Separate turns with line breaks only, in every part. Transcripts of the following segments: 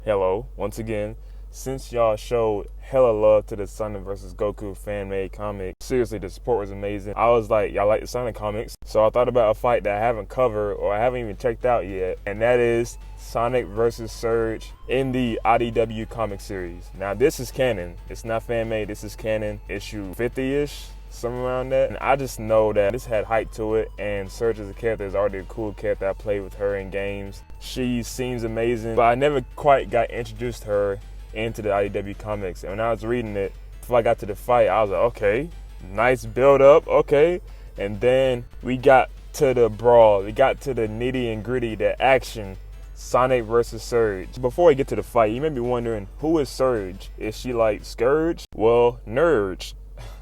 Hello, once again. Since y'all showed hella love to the Sonic vs. Goku fan-made comic, seriously, the support was amazing. I was like, y'all like the Sonic comics? So I thought about a fight that I haven't covered or I haven't even checked out yet, and that is Sonic vs. Surge in the IDW comic series. Now, this is canon. It's not fan-made. This is canon. Issue 50-ish. Somewhere around that. And I just know that this had hype to it, and Surge as a character is already a cool character. I played with her in games. She seems amazing, but I never quite got introduced to her into the IDW comics. And when I was reading it, before I got to the fight, I was like, okay, nice build up, okay. And then we got to the brawl. We got to the nitty and gritty, the action. Sonic versus Surge. Before we get to the fight, you may be wondering, who is Surge? Is she like Scourge? Well, Nurge.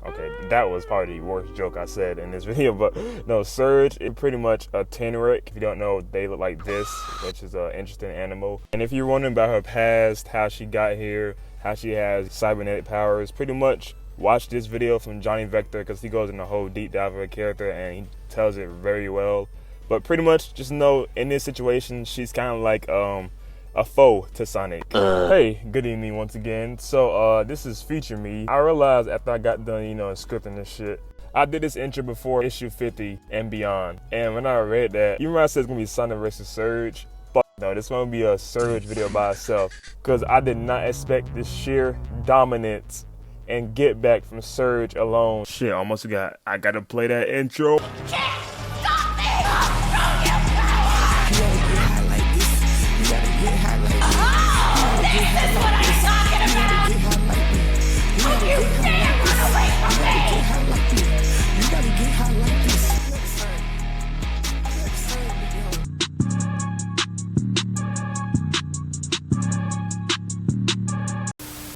Okay, that was probably the worst joke I said in this video, but no, Surge is pretty much a Teneric. If you don't know, they look like this, which is an interesting animal. And if you're wondering about her past, how she got here, how she has cybernetic powers, pretty much watch this video from Johnny Vector, because he goes in a whole deep dive of her character and he tells it very well. But pretty much just know in this situation, she's kind of like a foe to Sonic. Hey, good evening once again. So this is Feature Me. I realized after I got done, scripting this shit, I did this intro before issue 50 and beyond. And when I read that, even when I said it's gonna be Sonic versus Surge, fuck no, this one will be a Surge video by itself. Because I did not expect this sheer dominance and get back from Surge alone. Shit, I gotta play that intro.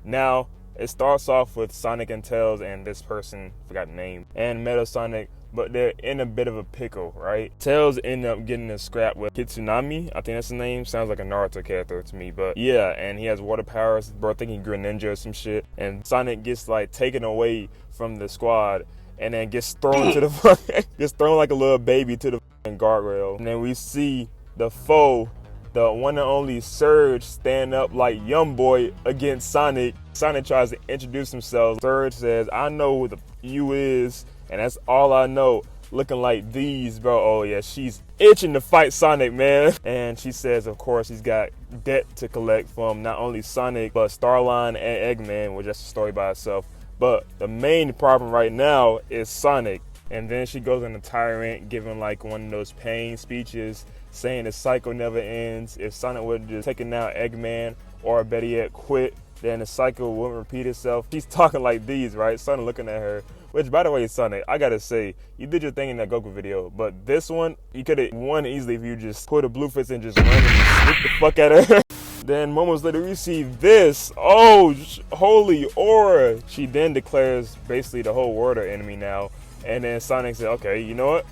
Now, it starts off with Sonic and Tails and this person, forgot the name, and Metal Sonic, but they're in a bit of a pickle, right? Tails end up getting a scrap with Kitsunami, I think that's the name, sounds like a Naruto character to me, but yeah, and he has water powers, bro, I think he Greninja or some shit, and Sonic gets like taken away from the squad, and then gets thrown to the gets thrown like a little baby to the guardrail, and then we see the foe, the one and only Surge, stand up like young boy against Sonic. Sonic tries to introduce himself. Surge says, I know who the you is, and that's all I know. Looking like these, bro. Oh yeah, she's itching to fight Sonic, man. And she says, of course, he's got debt to collect from not only Sonic, but Starline and Eggman, which is a story by itself. But the main problem right now is Sonic. And then she goes on a tyrant, giving like one of those pain speeches, saying the cycle never ends. If Sonic would have just taken out Eggman, or better yet, quit, then the cycle wouldn't repeat itself. She's talking like these, right? Sonic looking at her. Which, by the way, Sonic, I gotta say, you did your thing in that Goku video, but this one, you could have won easily if you just put a blue fist and just run and sneak the fuck at her. Then moments later, we see this. Oh, holy aura. She then declares basically the whole world her enemy now. And then Sonic said, okay, you know what?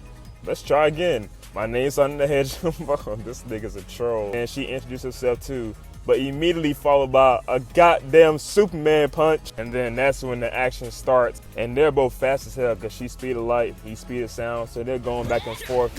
Let's try again. My name's Sonic the Hedgehog. This nigga's a troll. And she introduced herself too, but immediately followed by a goddamn Superman punch. And then that's when the action starts. And they're both fast as hell because she's speed of light, he's speed of sound. So they're going back and forth,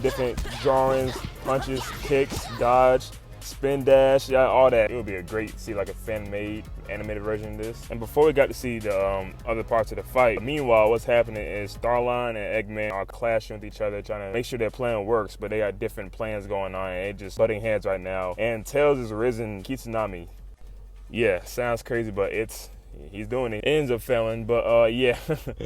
different drawings, punches, kicks, dodge, spin dash, yeah, all that. It would be a great see like a fan-made animated version of this. And before we got to see the other parts of the fight, meanwhile, what's happening is Starline and Eggman are clashing with each other, trying to make sure their plan works, but they got different plans going on, and they're just butting heads right now. And Tails is risen Kitsunami. Yeah, sounds crazy, but he's doing it. Ends up failing, but yeah.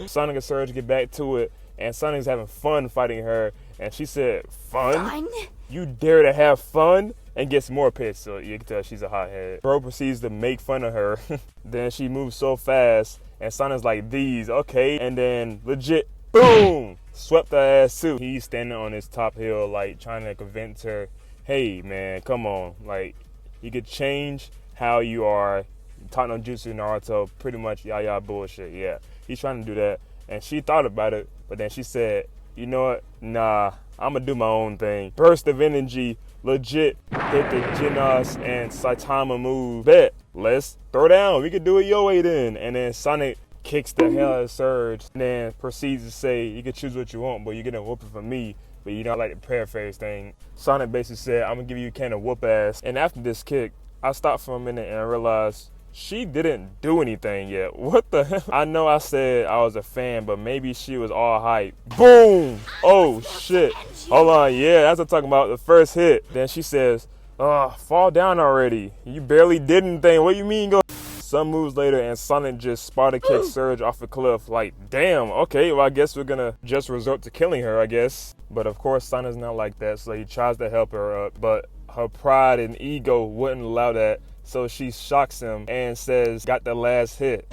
Sonic and Surge get back to it, and Sonic's having fun fighting her, and she said, fun? You dare to have fun? And gets more pissed, so you can tell she's a hothead. Bro proceeds to make fun of her. Then she moves so fast, and Sonic's like, these, okay. And then legit, boom, swept her ass too. He's standing on his top hill, like trying to convince her, hey man, come on. Like, you could change how you are. Talk no jutsu Naruto, pretty much yaya bullshit, yeah. He's trying to do that, and she thought about it, but then she said, you know what, nah, I'm gonna do my own thing. Burst of energy, legit hit the Genos and Saitama move. Bet, let's throw down. We could do it your way then. And then Sonic kicks the hell out of Surge, and then proceeds to say, you can choose what you want, but you're getting a whooping from me. But you don't like the paraphrase thing. Sonic basically said, I'm gonna give you a can of whoop ass. And after this kick, I stopped for a minute and realized she didn't do anything yet. What the hell? I know I said I was a fan, but maybe she was all hype. Boom! Oh, shit. Hold on, yeah, that's what I'm talking about, the first hit. Then she says, fall down already. You barely did anything. What you mean go? Some moves later, and Sonic just Sparta kicks Surge off a cliff. Like, damn, okay, well, I guess we're gonna just resort to killing her, I guess. But of course, Sonic's not like that, so he tries to help her up. But her pride and ego wouldn't allow that, so she shocks him and says, got the last hit,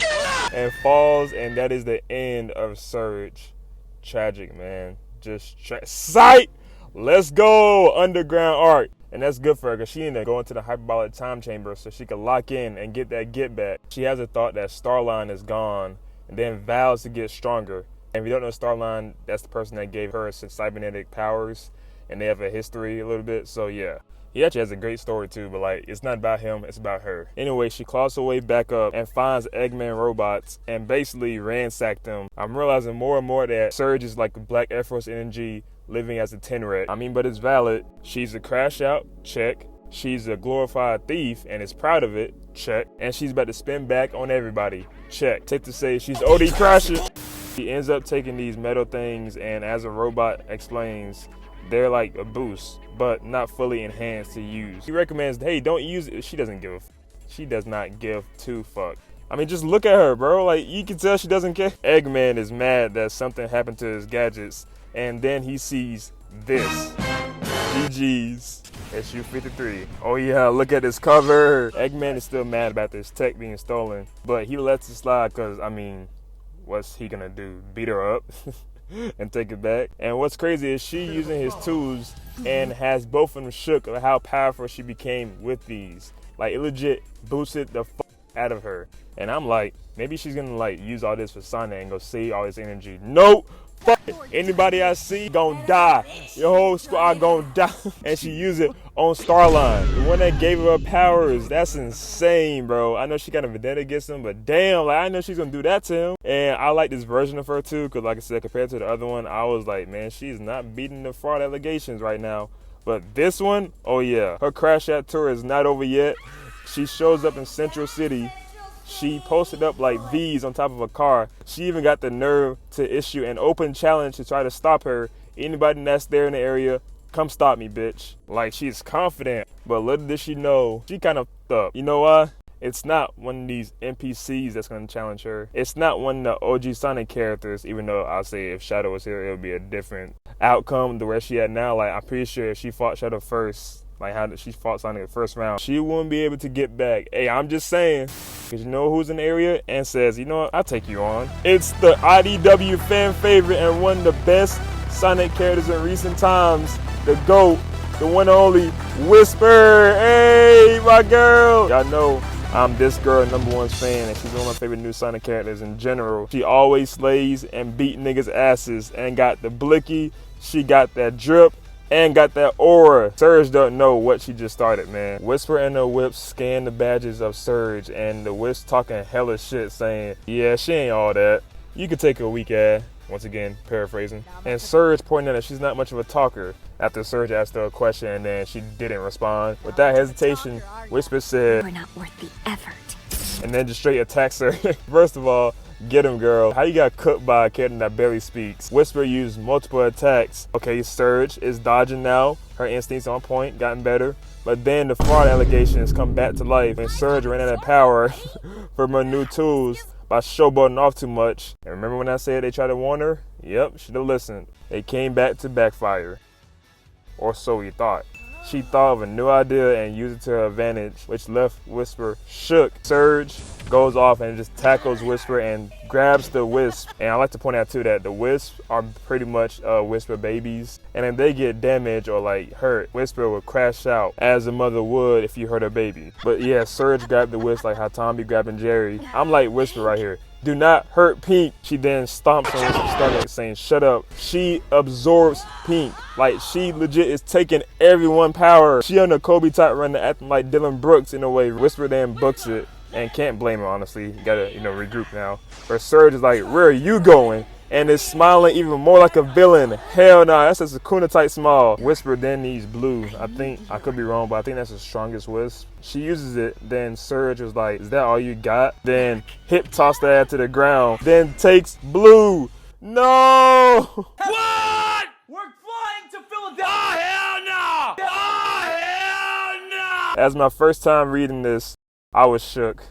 and falls, and that is the end of Surge. Tragic, man. Just sight! Let's go! Underground art. And that's good for her because she ended up going to the hyperbolic time chamber so she could lock in and get that get back. She has a thought that Starline is gone and then vows to get stronger. And if you don't know Starline, that's the person that gave her some cybernetic powers, and they have a history a little bit. So yeah, he actually has a great story too, but like, it's not about him, it's about her. Anyway, she claws her way back up and finds Eggman robots and basically ransacked them. I'm realizing more and more that Surge is like a Black Air Force energy living as a Tenret. I mean, but it's valid. She's a crash out, check. She's a glorified thief and is proud of it, check. And she's about to spin back on everybody, check. Take to say she's OD crashing. She ends up taking these metal things, and as a robot explains, they're like a boost, but not fully enhanced to use. He recommends, hey, don't use it. She doesn't give a she does not give two fuck. I mean, just look at her, bro. Like, you can tell she doesn't care. Eggman is mad that something happened to his gadgets, and then he sees this. GG's. SU-53. Oh yeah, look at this cover. Eggman is still mad about this tech being stolen, but he lets it slide because, I mean, what's he gonna do? Beat her up and take it back? And what's crazy is she using his tools and has both of them shook of how powerful she became with these. Like, it legit boosted the fuck out of her. And I'm like, maybe she's gonna like use all this for Sonic and go save all this energy. Nope. Fuck it. Anybody I see gon' die. Your whole squad gon' die. And she used it on Starline, the one that gave her powers. That's insane, bro. I know she got a vendetta against him, but damn, like, I know she's gonna do that to him. And I like this version of her too, because like I said, compared to the other one, I was like, man, she's not beating the fraud allegations right now. But this one, oh yeah, her crash out tour is not over yet. She shows up in Central City. She posted up like V's on top of a car. She even got the nerve to issue an open challenge to try to stop her. Anybody that's there in the area, come stop me, bitch. Like, she's confident, but little did she know, she kind of up. You know why? It's not one of these NPCs that's going to challenge her. It's not one of the OG Sonic characters, even though I'll say if Shadow was here, it would be a different outcome to where she at now. Like, I'm pretty sure if she fought Shadow first, like how she fought Sonic in the first round, she wouldn't be able to get back. Hey, I'm just saying, because you know who's in the area and says, you know what, I'll take you on. It's the IDW fan favorite and one of the best Sonic characters in recent times, the GOAT, the one and only Whisper. Hey, my girl. Y'all know I'm this girl #1 fan, and she's one of my favorite new Sonic characters in general. She always slays and beat niggas' asses and got the blicky, she got that drip, and got that aura. Surge don't know what she just started, man. Whisper and the Whip scan the badges of Surge, and the Wisp talking hella shit saying, yeah, she ain't all that. You could take a weak ass. Once again, paraphrasing. And Surge pointing out that she's not much of a talker after Surge asked her a question and then she didn't respond. Without hesitation, Whisper said,
"You're not worth the effort."
And then just straight attacks her. First of all, get him, girl. How you got cooked by a character that barely speaks? Whisper used multiple attacks. Okay, Surge is dodging now. Her instincts on point, gotten better. But then the fraud allegations come back to life and Surge ran out of power from her new tools by showboating off too much. And remember when I said they tried to warn her? Yep, should have listened. It came back to backfire. Or so we thought. She thought of a new idea and used it to her advantage, which left Whisper shook. Surge goes off and just tackles Whisper and grabs the Wisp. And I like to point out too that the Wisps are pretty much Whisper babies. And if they get damaged or like hurt, Whisper will crash out as a mother would if you hurt her baby. But yeah, Surge grabbed the Wisp like how Tom be grabbing Jerry. I'm like Whisper right here. Do not hurt Pink. She then stomps on Whisper's stomach saying, shut up. She absorbs Pink. Like, she legit is taking everyone power. She on the Kobe type runner acting like Dylan Brooks in a way. Whisper then books it and can't blame her, honestly. You gotta, regroup now. But Surge is like, where are you going? and is smiling even more like a villain. Hell no, that's a Sakuna type smile. Whisper then needs blue. I think, I could be wrong, but I think that's the strongest wisp. She uses it, then Surge was like, is that all you got? Then hip toss that to the ground, then takes blue. No!
What? We're flying to Philadelphia! Oh, hell no! Oh, hell no!
As my first time reading this, I was shook.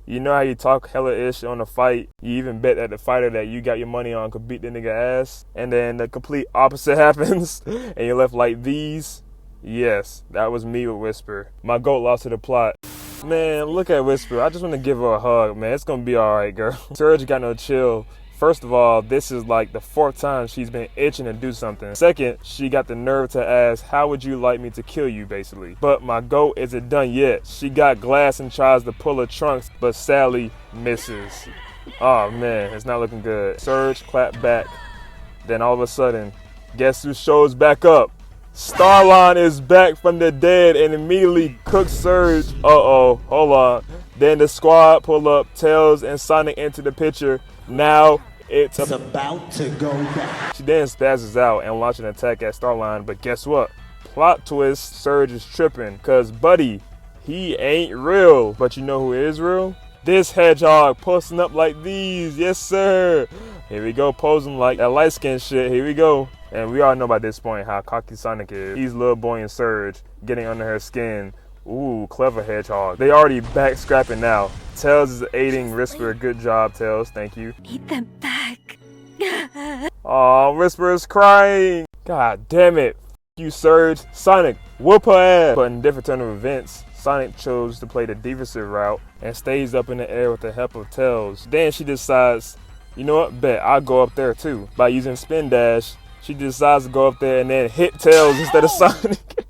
You know how you talk hella-ish on a fight? You even bet that the fighter that you got your money on could beat the nigga ass, and then the complete opposite happens, and you're left like these? Yes, that was me with Whisper. My goat lost to the plot. Man, look at Whisper. I just want to give her a hug, man. It's gonna be alright, girl. Surge got no chill. First of all, this is like the 4th time she's been itching to do something. Second, she got the nerve to ask, how would you like me to kill you, basically? But my goat isn't done yet. She got glass and tries to pull her trunks, but sadly misses. Oh man, it's not looking good. Surge clapped back. Then all of a sudden, guess who shows back up? Starline is back from the dead and immediately cooks Surge. Uh-oh, hold on. Then the squad pull up, Tails and Sonic into the picture. Now it's
about to go back.
She then spazzes out and launches an attack at Starline, but guess what? Plot twist, Surge is tripping, cause buddy, he ain't real. But you know who is real? This hedgehog posting up like these, yes sir. Here we go, posing like that light skin shit, here we go. And we all know by this point how cocky Sonic is. He's little boy and Surge, getting under her skin. Ooh, clever hedgehog. They already back scrapping now. Tails is aiding Whisper. Good job, Tails. Thank you.
Eat them back.
Aw, Whisper is crying. God damn it. You Surge. Sonic, whoop her ass. But in a different turn of events, Sonic chose to play the defensive route and stays up in the air with the help of Tails. Then she decides, you know what, bet I'll go up there too. By using Spin Dash, she decides to go up there and then hit Tails instead of Sonic.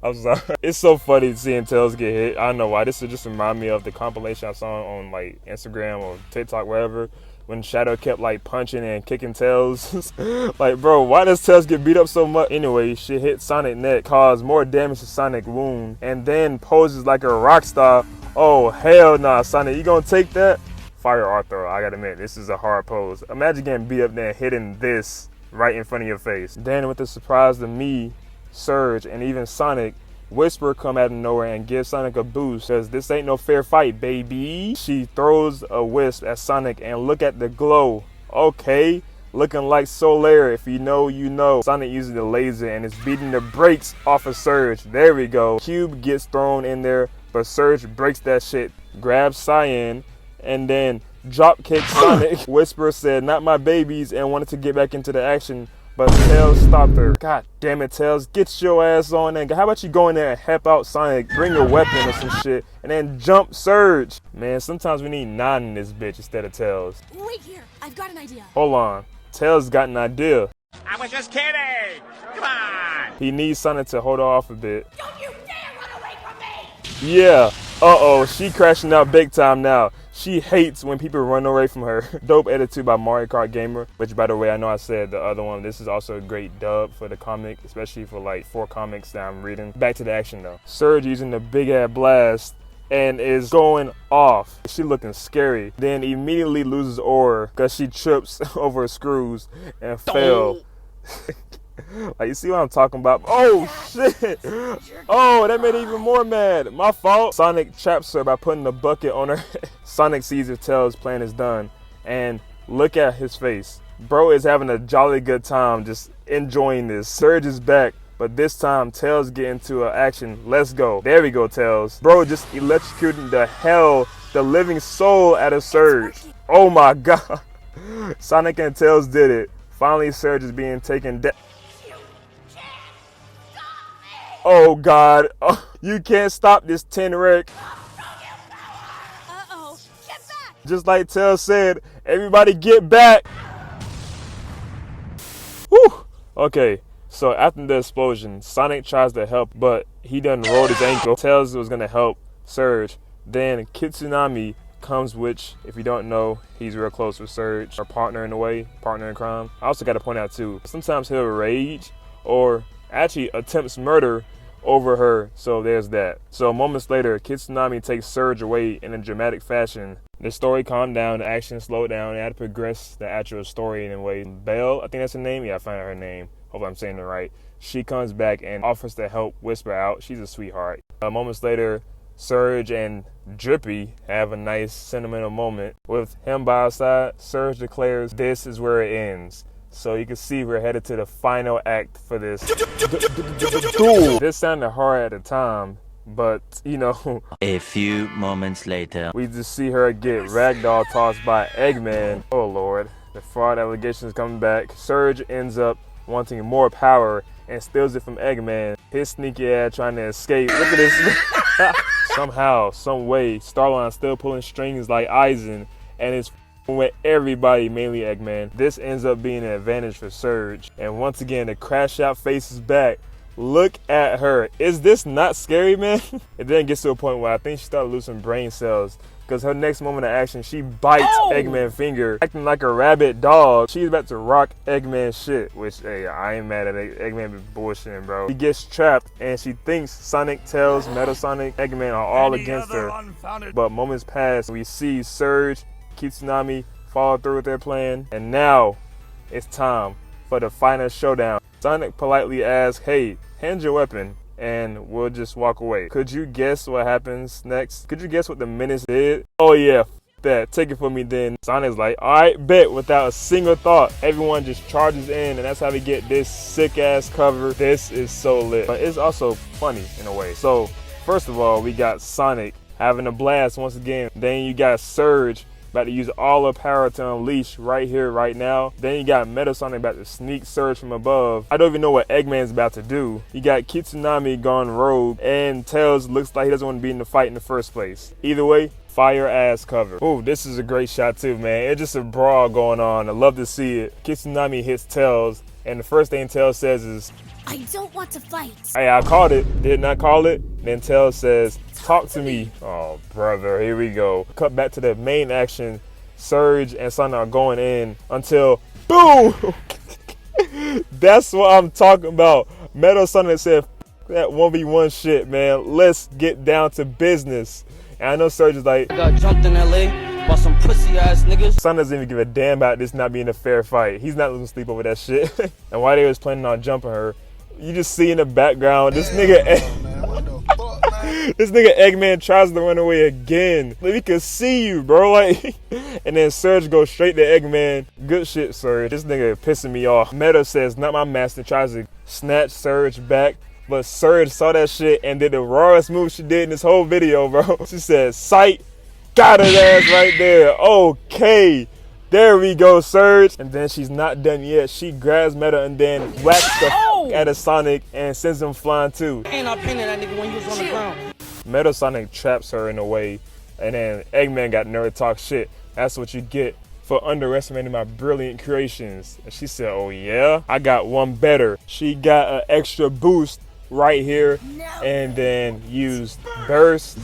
I'm sorry. It's so funny seeing Tails get hit. I don't know why. This will just remind me of the compilation I saw on like Instagram or TikTok, wherever, when Shadow kept like punching and kicking Tails. Like, bro, why does Tails get beat up so much? Anyway, she hit Sonic neck, caused more damage to Sonic wound, and then poses like a rock star. Oh, hell nah, Sonic, you gonna take that? Fire Arthur, I gotta admit, this is a hard pose. Imagine getting beat up there and hitting this right in front of your face. Then with the surprise to me, Surge, and even Sonic, Whisper come out of nowhere and give Sonic a boost, says this ain't no fair fight, baby. She throws a wisp at Sonic and look at the glow. Okay, looking like Solaire, if you know, you know. Sonic uses the laser and is beating the brakes off of Surge. There we go. Cube gets thrown in there, but Surge breaks that shit, grabs Cyan, and then drop kicks Sonic. Whisper said, not my babies, and wanted to get back into the action, but Tails stopped her. God damn it, Tails, get your ass on there. How about you go in there and help out Sonic, bring a weapon or some shit, and then jump Surge? Man, sometimes we need 9 in this bitch instead of Tails.
Wait here, I've got an idea.
Hold on, Tails got an idea.
I was just kidding! Come on!
He needs Sonic to hold her off a bit.
Don't you dare run away from me!
Yeah, uh-oh, she crashing out big time now. She hates when people run away from her. Dope edited by Mario Kart Gamer, which by the way, I know I said the other one. This is also a great dub for the comic, especially for like 4 comics that I'm reading. Back to the action though. Surge using the big ass blast and is going off. She looking scary. Then immediately loses aura because she trips over screws and fell. Like, you see what I'm talking about? Oh shit! Oh, that made it even more mad. My fault. Sonic traps her by putting the bucket on her head. Sonic sees if Tails' plan is done, and look at his face. Bro is having a jolly good time, just enjoying this. Surge is back, but this time Tails get into action. Let's go. There we go, Tails. Bro just electrocuting the living soul out of Surge. Oh my god. Sonic and Tails did it. Finally, Surge is being taken down. Oh god, oh, you can't stop this tin wreck.
Uh-oh, get back!
Just like Tails said, everybody get back. Whew. Okay, so after the explosion, Sonic tries to help, but he done rolled his ankle. Tails was gonna help Surge. Then Kitsunami comes, which, if you don't know, he's real close with Surge, or partner in a way, partner in crime. I also gotta point out too, sometimes he'll rage, or actually attempts murder over her, so there's that. So moments later, Kitsunami takes Surge away in a dramatic fashion. The story calmed down, the action slowed down, it had to progress the actual story in a way. Belle, I think that's her name? Yeah, I found out her name. Hope I'm saying it right. She comes back and offers to help Whisper out. She's a sweetheart. Moments later, Surge and Drippy have a nice sentimental moment. With him by our side, Surge declares this is where it ends. So you can see we're headed to the final act for this duel. This sounded hard at the time, but you know.
A few moments later.
We just see her get ragdoll tossed by Eggman. Oh lord, the fraud allegations coming back. Surge ends up wanting more power and steals it from Eggman. His sneaky ass trying to escape. Look at this. Somehow, some way, Starline's still pulling strings like Aizen, and it's with everybody, mainly Eggman. This ends up being an advantage for Surge. And once again, the crash out face is back. Look at her. Is this not scary, man? It then gets to a point where I think she started losing brain cells, because her next moment of action, she bites Eggman's finger, acting like a rabid dog. She's about to rock Eggman's shit, which, hey, I ain't mad at it. Eggman be bullshitting, bro. She gets trapped, and she thinks Sonic, Tails, Metal Sonic, Eggman are all against her. But moments pass, we see Surge, Kitsunami follow through with their plan, and now it's time for the final showdown. Sonic politely asks, hey, hand your weapon, and we'll just walk away. Could you guess what happens next? Could you guess what the menace did? Oh yeah, that. Take it from me then. Sonic's like, alright, bet, without a single thought. Everyone just charges in, and that's how we get this sick ass cover. This is so lit. But it's also funny in a way. So, first of all, we got Sonic having a blast once again. Then you got Surge about to use all her power to unleash right here, right now. Then you got Metal Sonic about to sneak Surge from above. I don't even know what Eggman's about to do. You got Kitsunami gone rogue, and Tails looks like he doesn't want to be in the fight in the first place. Either way, fire ass cover. Ooh, this is a great shot too, man. It's just a brawl going on. I love to see it. Kitsunami hits Tails, and the first thing Tails says is,
I don't want to fight.
hey, I called it. Didn't I call it? Then Tails says, talk to me. Oh, brother, here we go. Cut back to the main action. Surge and Sonic are going in until, boom! That's what I'm talking about. Metal Sonic said, that 1v1 shit, man. Let's get down to business. And I know Surge is like,
I got jumped in LA by some pussy ass niggas.
Sonic doesn't even give a damn about this not being a fair fight. He's not losing sleep over that shit. And while they was planning on jumping her, you just see in the background, this nigga, this nigga Eggman tries to run away again. Like, we can see you, bro. Like, and then Surge goes straight to Eggman. Good shit, Surge. This nigga pissing me off. Meta says, not my master, tries to snatch Surge back. But Surge saw that shit and did the rawest move she did in this whole video, bro. She said, sight, got her ass right there. Okay. There we go, Surge. And then she's not done yet. She grabs Meta and then whacks the out of Sonic and sends him flying too.
And I painted that nigga when he was on the ground.
Metal Sonic traps her in a way, and then Eggman got nerve to talk shit. That's what you get for underestimating my brilliant creations. And she said, oh yeah? I got one better. She got an extra boost right here, and then used burst.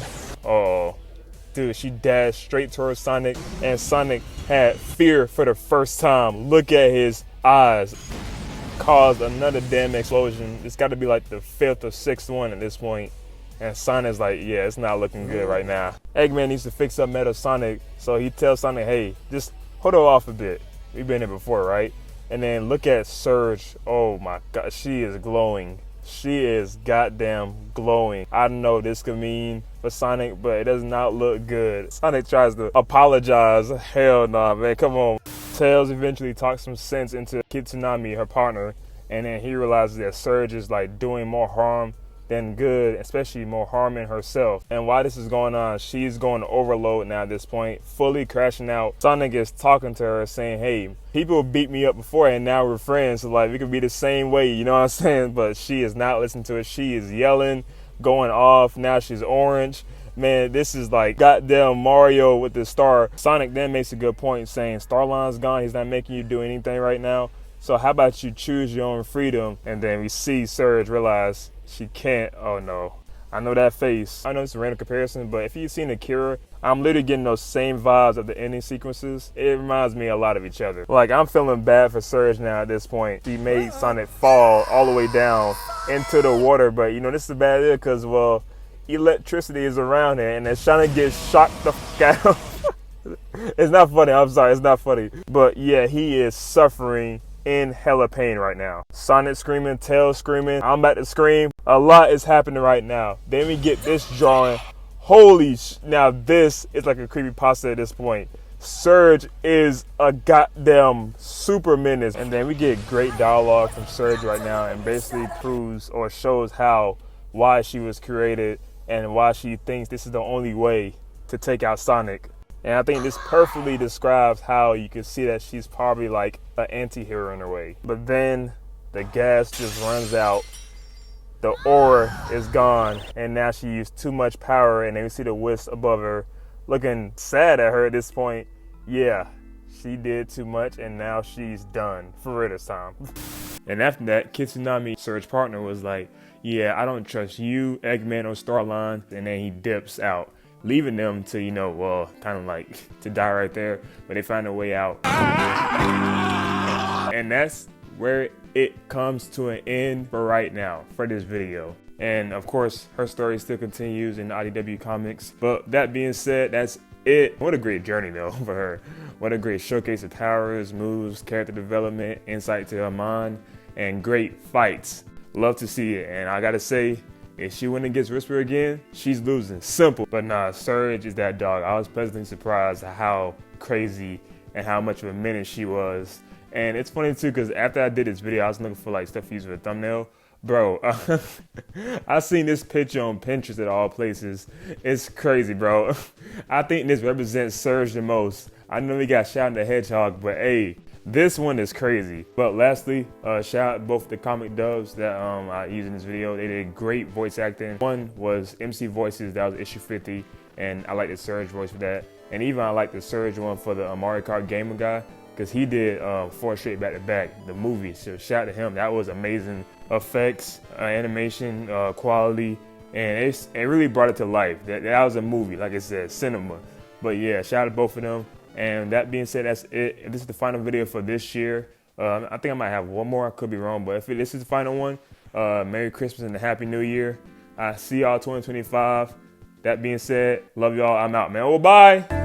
Oh. Dude, she dashed straight towards Sonic, and Sonic had fear for the first time. Look at his eyes. Caused another damn explosion. It's got to be like the 5th or 6th one at this point. And Sonic's like, yeah, it's not looking good right now. Eggman needs to fix up Metal Sonic, so he tells Sonic, hey, just hold her off a bit. We've been here before, right? And then look at Surge. Oh my God, she is glowing. She is goddamn glowing. I don't know what this could mean for Sonic, but it does not look good. Sonic tries to apologize. Hell nah, man, come on. Tails eventually talks some sense into Kitsunami, her partner, and then he realizes that Surge is like doing more harm than good, especially more harming herself. And while this is going on, she's going to overload now at this point, fully crashing out. Sonic is talking to her saying, hey, people beat me up before and now we're friends, so like we could be the same way, you know what I'm saying? But she is not listening to it. She is yelling, going off. Now she's orange. Man, this is like goddamn Mario with the star. Sonic then makes a good point saying, Starline's gone, he's not making you do anything right now. So how about you choose your own freedom? And then we see Surge realize she can't, oh no. I know that face. I know it's a random comparison, but if you've seen Akira, I'm literally getting those same vibes of the ending sequences. It reminds me a lot of each other. Like, I'm feeling bad for Surge now at this point. She made Sonic fall all the way down into the water, but you know, this is bad because, well, electricity is around here, and then Sonic gets shocked the fuck out. It's not funny, I'm sorry, it's not funny. But yeah, he is suffering in hella pain right now. Sonic screaming, Tails screaming, I'm about to scream. A lot is happening right now. Then we get this drawing. Holy now this is like a creepypasta at this point. Surge is a goddamn super menace. And then we get great dialogue from Surge right now, and basically proves or shows why she was created and why she thinks this is the only way to take out Sonic. And I think this perfectly describes how you can see that she's probably like an anti-hero in a way. But then the gas just runs out, the aura is gone, and now she used too much power, and then we see the wisp above her looking sad at her at this point. Yeah, she did too much, and now she's done for real this time. And after that, Kitsunami, Surge's partner, was like, yeah, I don't trust you, Eggman, or Starline, and then he dips out, leaving them to, you know, well, kind of like to die right there, but they find a way out. And that's where it comes to an end for right now, for this video. And of course, her story still continues in IDW Comics. But that being said, that's it. What a great journey though for her. What a great showcase of powers, moves, character development, insight to her mind, and great fights. Love to see it. And I gotta say, if she wins against Whisper again, she's losing. Simple. But nah, Surge is that dog. I was pleasantly surprised at how crazy and how much of a menace she was. And it's funny too, because after I did this video, I was looking for like stuff to use for a thumbnail. Bro, I seen this picture on Pinterest at all places. It's crazy, bro. I think this represents Surge the most. I know we got Shadow the Hedgehog, but hey, this one is crazy. But lastly, shout out both the comic dubs that I used in this video. They did great voice acting. One was MC Voices, that was issue 50, and I like the Surge voice for that. And even I like the Surge one for the Mario Kart Gamer guy, because he did 4 straight back-to-back, the movie. So shout out to him. That was amazing effects, animation, quality, and it really brought it to life. That was a movie, like I said, cinema. But yeah, shout out to both of them. And that being said, that's it. This is the final video for this year. I think I might have one more. I could be wrong, but if this is the final one, Merry Christmas and a Happy New Year. I see y'all 2025. That being said, love y'all. I'm out, man. Oh, bye.